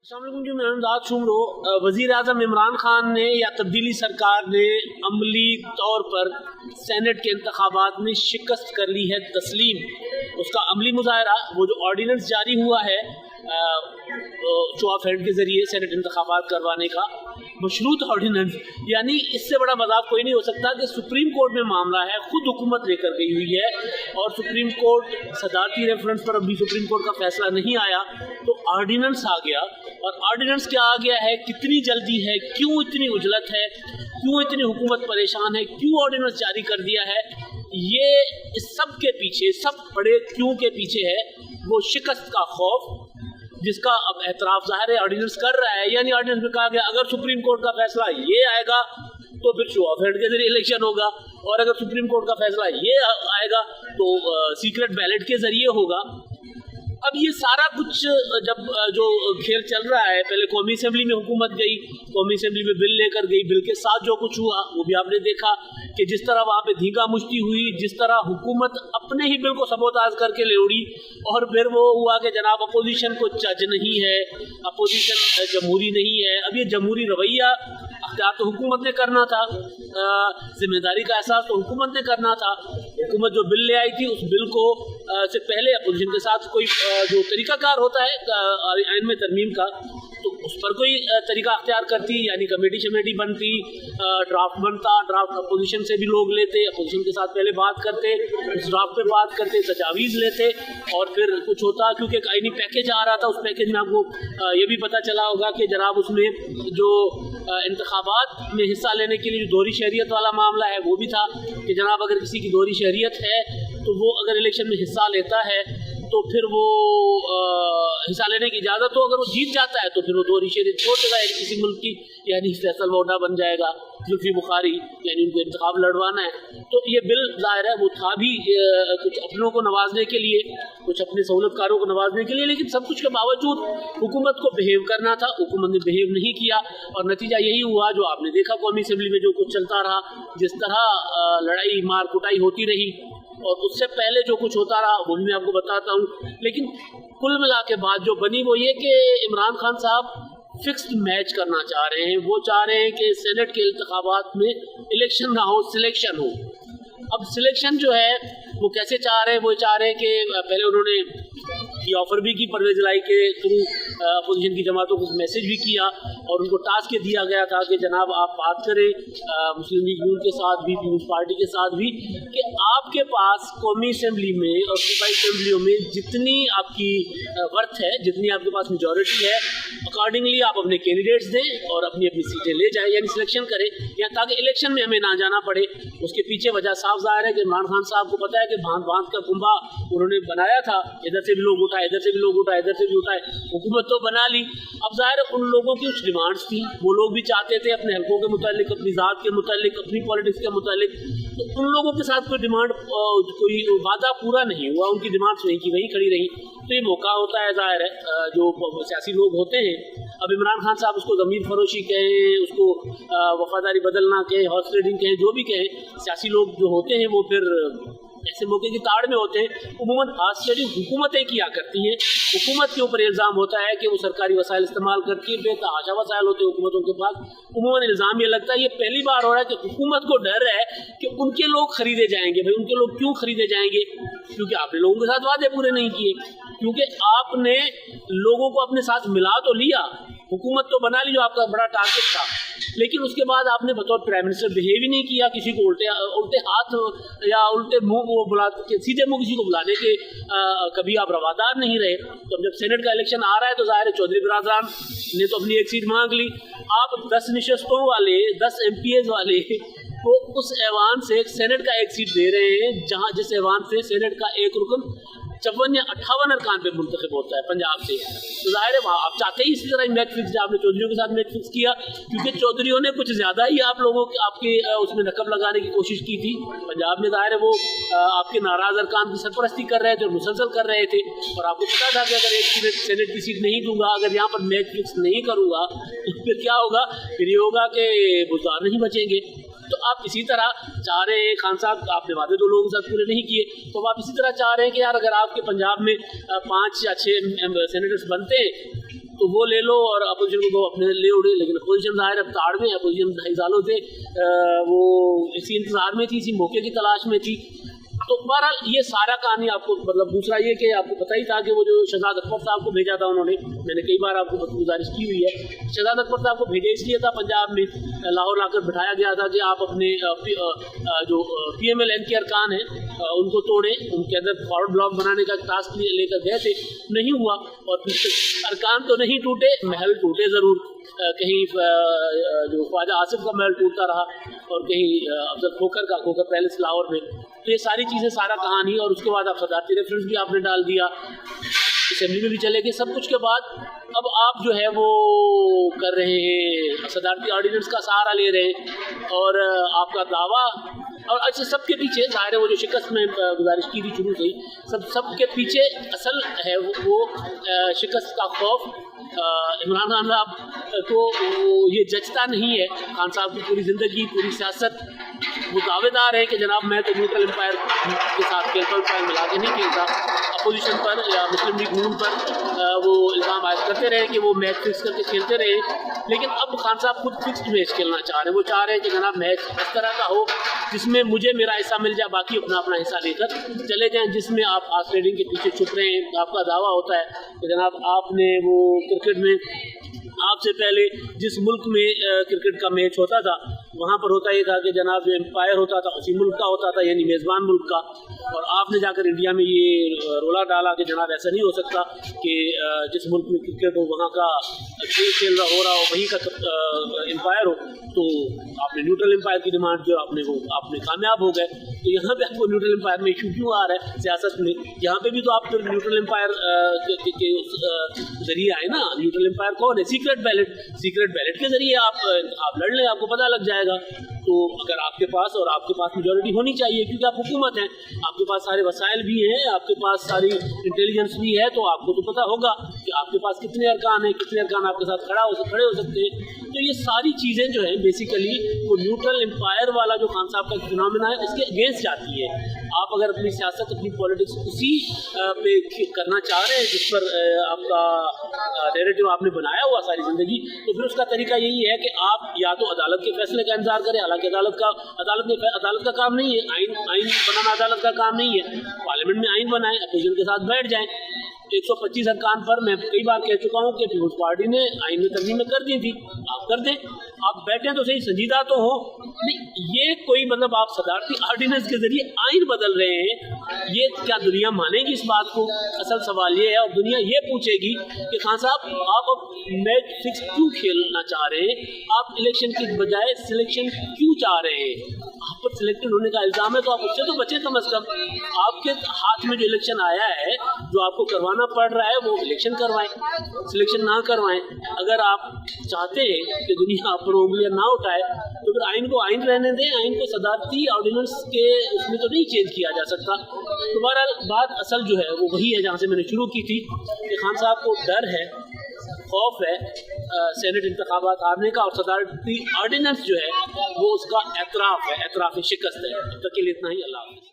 अस्सलामुअलैकुम जी, मैं इमदाद शुमरो। वज़ीर आज़म इमरान खान ने या तब्दीली सरकार ने अमली तौर पर सेनेट के इंतखाबात में शिकस्त कर ली है तस्लीम। उसका अमली मुज़ाहरा वो जो ऑर्डिनेंस जारी हुआ है शो ऑफ हैंड के ज़रिए सेनेट इंतखाबात करवाने का मशरूत ऑर्डिनेंस, यानी इससे बड़ा मजाक कोई नहीं हो सकता कि सुप्रीम कोर्ट में मामला है, खुद हुकूमत लेकर गई हुई है और सुप्रीम कोर्ट सदारती रेफरेंस पर अभी सुप्रीम कोर्ट का फैसला नहीं आया तो ऑर्डिनेंस आ गया। और ऑर्डिनेंस क्या आ गया है, कितनी जल्दी है, क्यों इतनी उजलत है, क्यों इतनी हुकूमत परेशान है, क्यों ऑर्डिनेंस जारी कर दिया है, ये इस सब के पीछे, सब बड़े क्यों के पीछे है वो शिकस्त का खौफ, जिसका अब एतराफ़ ज़ाहिर है ऑर्डिनेंस कर रहा है। यानी ऑर्डिनेंस में कहा गया अगर सुप्रीम कोर्ट का फैसला ये आएगा तो फिर शो ऑफ हैंड के जरिए इलेक्शन होगा, और अगर सुप्रीम कोर्ट का फैसला ये आएगा तो सीक्रेट बैलेट के ज़रिए होगा। अब ये सारा कुछ जब जो खेल चल रहा है, पहले कौमी असेंबली में हुकूमत गई, कौमी असेंबली में बिल लेकर गई, बिल के साथ जो कुछ हुआ वो भी आपने देखा कि जिस तरह वहाँ पे धींगा मुश्ती हुई, जिस तरह हुकूमत अपने ही बिल को सबोताज करके ले उड़ी, और फिर वो हुआ कि जनाब अपोजिशन को जज नहीं है, अपोजिशन जमहूरी नहीं है। अब ये जमहूरी रवैया अख्तियार तो हुकूमत ने करना था, जिम्मेदारी का एहसास तो हुकूमत ने करना था। हुकूमत जो बिल ले आई थी उस बिल को से पहले अपोजिशन के साथ कोई जो तरीकाकार होता है आइन में तरमीम का, तो उस पर कोई तरीका अख्तियार करती, यानी कमेटी शमेटी बनती, ड्राफ्ट बनता, ड्राफ्ट अपोजिशन से भी लोग लेते, अपोजिशन के साथ पहले बात करते, उस ड्राफ्ट पे बात करते, तजावीज़ लेते, और फिर कुछ होता। क्योंकि एक आइनी पैकेज आ रहा था, उस पैकेज में आपको ये भी पता चला होगा कि जनाब उसमें जो इंतखाबात में हिस्सा लेने के लिए जो दोहरी शहरियत वाला मामला है वो भी था कि जनाब अगर किसी की दोहरी शहरियत है तो वो अगर इलेक्शन में हिस्सा लेता है तो फिर वो हिस्सा लेने की इजाज़त हो, अगर वो जीत जाता है तो फिर वो दोहरी शहरियत छोड़ देगा, यानी किसी मुल्क की, यानी फैसल वोडा बन जाएगा, जुल्फी बुखारी, यानी उनको इंतखाब लड़वाना है। तो ये बिल ज़ाहिर है वो था भी कुछ अपनों को नवाजने के लिए, कुछ अपने सहूलतकारों को नवाजने के लिए, लेकिन सब कुछ के बावजूद हुकूमत को बिहेव करना था, हुकूमत ने बिहेव नहीं किया और नतीजा यही हुआ जो आपने देखा कौमी असेंबली में जो कुछ चलता रहा, जिस तरह लड़ाई मार कुटाई होती रही, और उससे पहले जो कुछ होता रहा वो भी मैं आपको बताता हूँ। लेकिन कुल मिला के बात जो बनी वो ये कि इमरान खान साहब फिक्स्ड मैच करना चाह रहे हैं। वो चाह रहे हैं कि सेनेट के इंतखाबात में इलेक्शन ना हो, सिलेक्शन हो। अब सिलेक्शन जो है वो कैसे चाह रहे हैं, वो चाह रहे हैं कि पहले उन्होंने ये ऑफ़र भी की परवेज़ लाई के थ्रू अपोजिशन की जमातों को मैसेज भी किया, और उनको टास्क ये दिया गया था कि जनाब आप बात करें मुस्लिम लीग नून के साथ भी, पीपल्स पार्टी के साथ भी, कि आपके पास कौमी असेंबली में और सूबाई असेंबलियों में जितनी आपकी वर्थ है, जितनी आपके पास मेजॉरिटी है, अकॉर्डिंगली आप अपने कैंडिडेट्स दें और अपनी अपनी सीटें ले जाएं, यानी सिलेक्शन करें, या ताकि इलेक्शन में हमें ना जाना पड़े। उसके पीछे वजह साफ ज़ाहिर है कि इमरान खान साहब को पता है कि भांत भांत का कुंभा उन्होंने बनाया था, इधर से भी लोग उठाए, इधर से भी लोग उठाए, इधर से भी उठाए, हुकूमत तो बना ली। अब ज़ाहिर है उन लोगों की कुछ डिमांड्स थी, वो लोग भी चाहते थे अपने हल्कों के मुतालिक, अपनी ज़ात के मुतालिक, अपनी पॉलिटिक्स के मुतालिक, तो उन लोगों के साथ कोई डिमांड, कोई वादा पूरा नहीं हुआ, उनकी डिमांड्स वहीं की वहीं खड़ी रही। तो ये मौका होता है ज़ाहिर है जो सियासी लोग होते हैं, अब इमरान खान साहब उसको ज़मीर फरोशी कहें, उसको वफादारी बदलना कहें, हॉर्स ट्रेडिंग कहें, जो भी कहें, सियासी लोग जो होते हैं वो फिर ऐसे मौके की ताड़ में होते हैं। उमूमन हॉर्स ट्रेडिंग हुकूमतें किया करती हैं, हुकूमत के ऊपर इल्ज़ाम होता है कि वो सरकारी वसाइल इस्तेमाल करती है, बेतहाशा वसाइल होते हैं हुकूमतों के पास। उमूमन इल्ज़ाम ये लगता है, ये पहली बार हो रहा है कि हुकूमत को डर है कि उनके लोग ख़रीदे जाएंगे। भाई उनके लोग क्यों ख़रीदे जाएंगे? क्योंकि आपने लोगों के साथ वादे पूरे नहीं किए, क्योंकि आपने लोगों को अपने साथ मिला तो लिया, हुकूमत तो बना ली जो आपका बड़ा टारगेट था, लेकिन उसके बाद आपने बतौर प्राइम मिनिस्टर बिहेव ही नहीं किया, किसी को उल्टे हाथ या उल्टे मुंह वो बुला के सीधे मुंह किसी को बुलाने के कभी आप रवादार नहीं रहे। तो जब सेनेट का इलेक्शन आ रहा है तो ज़ाहिर है चौधरी बरादरान ने तो अपनी एक सीट मांग ली। आप 10 नशस्तों वाले, 10 MPs वाले को उस ऐवान से सेनेट का एक सीट दे रहे हैं, जहाँ जिस ऐवान से सेनेट का एक रुकन 54 या 58 अरकान पे मुंतखब होता है पंजाब से। तो ज़ाहिर है आप चाहते ही इसी तरह मैच फिक्स, आपने चौधरियों के साथ मैच फिक्स किया, क्योंकि चौधरियों ने कुछ ज़्यादा ही आप लोगों के आपके उसमें नकब लगाने की कोशिश की थी। पंजाब में ज़ाहिर है वो आपके नाराज़ अरकान की सरपरस्ती कर रहे थे और मुसलसल कर रहे थे, और आपको पता था कि अगर एक सेनेट की सीट नहीं दूंगा, अगर यहाँ पर मैच फिक्स नहीं करूँगा तो फिर क्या होगा, फिर ये होगा कि बुज़दार नहीं बचेंगे। तो आप इसी तरह चाह रहे हैं, खान साहब आपने वादे दो लोगों के साथ पूरे नहीं किए, तो आप इसी तरह चाह रहे हैं कि यार अगर आपके पंजाब में 5 या 6 सेनेटर्स बनते तो वो ले लो और अपोजिशन को अपने ले उड़े, लेकिन अपोजिशन ज़ाहिर अब ताड़ में, अपोजिशन 2.5 सालों से वो इसी इंतज़ार में थी, इसी मौके की तलाश में थी। तो बहरहाल ये सारा कहानी आपको, मतलब दूसरा ये कि आपको पता ही था कि वो जो शहजाद अकबर साहब को भेजा था उन्होंने, मैंने कई बार आपको गुजारिश की हुई है, शहजाद अकबर साहब को भेजा इसलिए था पंजाब में, लाहौर लाकर बिठाया गया था कि आप अपने जो PMLN के अरकान हैं उनको तोड़ें, उनके अंदर फॉरवर्ड ब्लॉक बनाने का टास्क लेकर गए थे, नहीं हुआ, और अरकान तो नहीं टूटे, महल टूटे ज़रूर, कहीं जो ख्वाजा आसिफ का महल टूटता रहा और कहीं अफजल खोखर पैलेस लाहौर में। तो ये सारी चीज़ें, सारा कहानी, और उसके बाद आप सदारती रेफरेंस भी आपने डाल दिया, असेंबली में भी चले गए, सब कुछ के बाद अब आप जो है वो कर रहे हैं सदारती ऑर्डिनेंस का सहारा ले रहे हैं, और आपका दावा, और अच्छा सबके पीछे ज़ाहिर है वो जो शिकस्त में गुजारिश की थी शुरू से ही, सबके पीछे असल है वो शिकस्त का खौफ। इमरान खान साहब को ये जचता नहीं है, खान साहब की पूरी ज़िंदगी, पूरी सियासत, वो दावेदार है कि जनाब मैं तो न्यूट्रल एम्पायर के साथ खेलता हूँ, एम्पायर मिला के नहीं खेलता। अपोजिशन पर या मुस्लिम लीग नून पर वो इल्ज़ाम आयद करते रहे कि वो मैच फिक्स करके खेलते रहे, लेकिन अब खान साहब खुद फिक्स्ड मैच खेलना चाह रहे हैं। वो चाह रहे हैं कि जनाब मैच इस तरह का हो जिसमें मुझे मेरा हिस्सा मिल जाए, बाकी अपना अपना हिस्सा लेकर चले जाएँ, जिसमें आप हार्स ट्रेडिंग के पीछे छुप रहे हैं। आपका दावा होता है कि जनाब आपने वो क्रिकेट में आपसे पहले जिस मुल्क में क्रिकेट का मैच होता था वहाँ पर होता ये था कि जनाब जो एम्पायर होता था उसी मुल्क का होता था, यानी मेज़बान मुल्क का, और आपने जाकर इंडिया में ये रोला डाला कि जनाब ऐसा नहीं हो सकता कि जिस मुल्क में क्रिकेट हो वहाँ का खेल हो रहा हो वहीं का एम्पायर हो। तो आपने न्यूट्रल एम्पायर की डिमांड जो आपने कामयाब हो गए। तो यहाँ पे आपको न्यूट्रल एम्पायर में इशू क्यों आ रहा है सियासत में? यहाँ पे भी तो आप न्यूट्रल एम्पायर के जरिए आए ना। न्यूट्रल एम्पायर कौन है? सीक्रेट बैलेट के जरिए आप लड़ लें, आपको पता लग जाएगा। तो अगर आपके पास मेजॉरिटी होनी चाहिए, क्योंकि आप हुकूमत हैं, आपके पास सारे वसाइल भी हैं, आपके पास सारी इंटेलिजेंस भी है, तो आपको तो पता होगा कि आपके पास कितने अरकान हैं, कितने अरकान आपके साथ खड़े हो सकते हैं। तो ये सारी चीज़ें जो है बेसिकली वो न्यूट्रल एम्पायर वाला जो खान साहब का फिनोमेना है उसके अगेंस्ट जाती है। आप अगर अपनी सियासत, अपनी पॉलिटिक्स उसी पे करना चाह रहे हैं जिस पर आपका नैरेटिव आपने बनाया हुआ सारी ज़िंदगी, तो फिर उसका तरीका यही है कि आप या तो अदालत के फैसले का इंतजार करें। हालांकि अदालत का काम नहीं है, आइन बनाना अदालत का काम नहीं है। पार्लियामेंट में आइन बनाएं, अपोजिशन के साथ बैठ जाएं। 125 अरकान पर मैं कई बार कह चुका हूँ कि पीपुल्स पार्टी ने आइन में तरमीमें कर दी थी, आप कर दें, आप बैठें तो सही, संजीदा तो हो। नहीं, ये कोई मतलब आप सदारती ऑर्डिनेंस के जरिए आइन बदल रहे हैं, ये क्या दुनिया मानेगी इस बात को? असल सवाल ये है, और दुनिया ये पूछेगी कि खान साहब आप अब मैच फिक्स क्यों खेलना चाह रहे हैं? आप इलेक्शन की बजाय सिलेक्शन क्यों चाह रहे हैं? आप पर सिलेक्टेड होने का इल्ज़ाम है तो आप उससे तो बचें कम अज़ कम। आपके हाथ में जो इलेक्शन आया है, जो आपको करवाना पड़ रहा है, वो इलेक्शन करवाएं, सिलेक्शन ना करवाएं। अगर आप चाहते हैं कि दुनिया आप पर उंगलियां ना उठाए तो फिर आइन को आइन रहने दें। आइन को सदारती ऑर्डिनेंस के उसमें तो नहीं चेंज किया जा सकता। तो बहरहाल बात असल जो है वो वही है जहाँ से मैंने शुरू की थी कि खान साहब को डर है, खौफ है सेनेट इंतखाबात हारने का, और सदारती ऑर्डिनेंस जो है वो उसका एतराफ़ है, एतराफ़ शिकस्त है। तब तक के लिए इतना ही। अल्लाह हाफ़िज़।